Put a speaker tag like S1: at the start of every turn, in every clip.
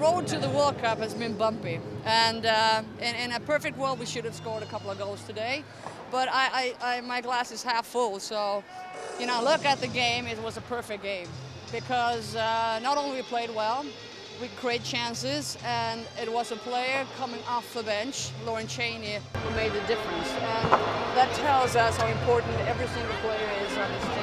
S1: Road to the World Cup has been bumpy, and in a perfect world we should have scored a couple of goals today, but my glass is half full, so look at the game. It was a perfect game because not only we played well, we create chances, and it was a player coming off the bench, Lauren Cheney, who made the difference, and that tells us how important every single player is on this team.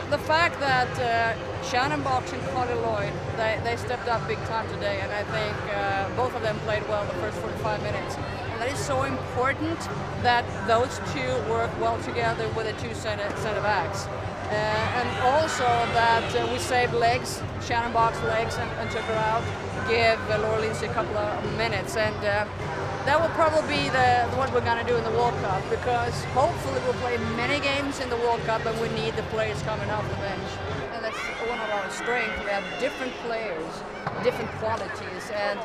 S1: The fact that Shannon Box and Carly Lloyd, they stepped up big time today, and I think both of them played well the first 45 minutes. And that is so important that those two work well together with the two center backs. And also that we saved legs, Shannon Box legs, and took her out, give Laura Lindsay a couple of minutes. And that will probably be what we're going to do in the World Cup, because hopefully we'll play many games in the World Cup and we need the players coming off the bench. And that's one of our strengths. We have different players, different qualities, and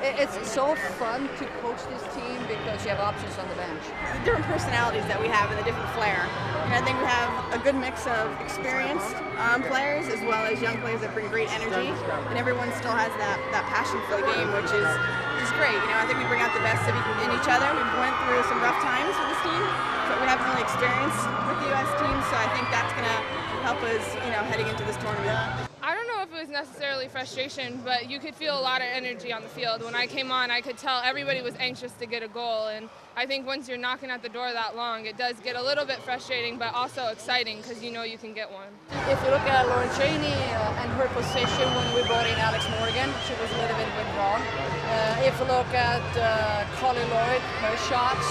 S1: it's so fun to coach this team because you have options on the bench.
S2: The different personalities that we have and the different flair. And I think we have a good mix of experienced players as well as young players that bring great energy, and everyone still has that passion for the game, which is great. I think we bring out the best in each other. We went through some rough times with this team, but we haven't really experienced with the U.S. team, so I think that's going to help us, heading into this tournament.
S3: I don't know if it was necessarily frustration, but you could feel a lot of energy on the field. When I came on, I could tell everybody was anxious to get a goal, and I think once you're knocking at the door that long, it does get a little bit frustrating, but also exciting because you can get one.
S1: If you look at Lauren Cheney and her position when we brought in Alex Morgan, she was a little bit wrong. If you look at Carly Lloyd, her shots,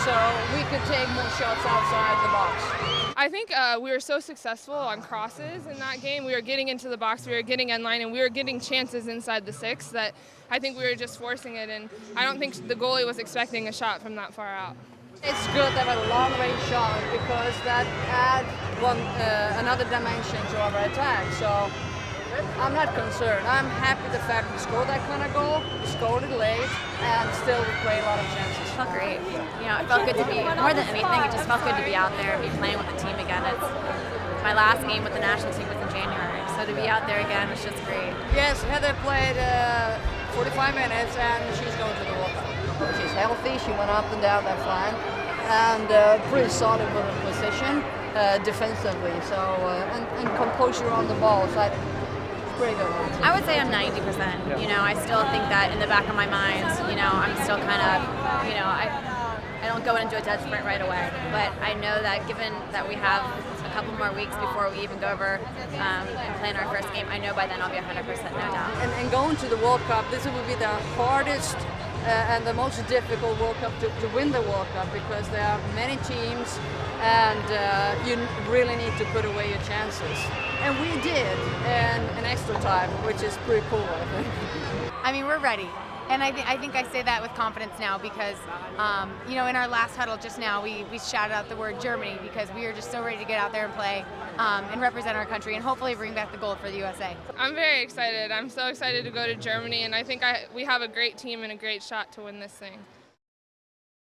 S1: so we could take more shots outside the box.
S3: I think we were so successful on crosses in that game. We were getting into the box, we were getting end line, and we were getting chances inside the 6 that I think we were just forcing it, and I don't think the goalie was expecting a shot from that far out.
S1: It's good to have a long-range shot because that adds another dimension to our attack. So I'm not concerned. I'm happy the fact we scored that kind of goal, we scored it late, and still we played a lot of chances.
S4: It felt great. It felt good to be, more than anything, it just felt good to be out there and be playing with the team again. It's my last game with the national team was in January, so to be out there again was just great.
S1: Yes, Heather played 45 minutes and she's going to the World Cup. She's healthy, she went up and down that flank, and pretty solid with her position defensively, so and composure on the ball, so pretty good.
S4: I would say I'm 90%. I still think that in the back of my mind, I'm still kind of, I don't go into a judgment right away. But I know that given that we have a couple more weeks before we even go over and play in our first game, I know by then I'll be 100%, no doubt.
S1: And going to the World Cup, this will be the hardest and the most difficult World Cup to win the World Cup, because there are many teams and you really need to put away your chances. And we did in extra time, which is pretty cool, I think.
S5: I mean, we're ready. And I think I say that with confidence now because, in our last huddle just now, we shouted out the word Germany because we are just so ready to get out there and play and represent our country and hopefully bring back the gold for the USA.
S3: I'm very excited. I'm so excited to go to Germany, and I think we have a great team and a great shot to win this thing.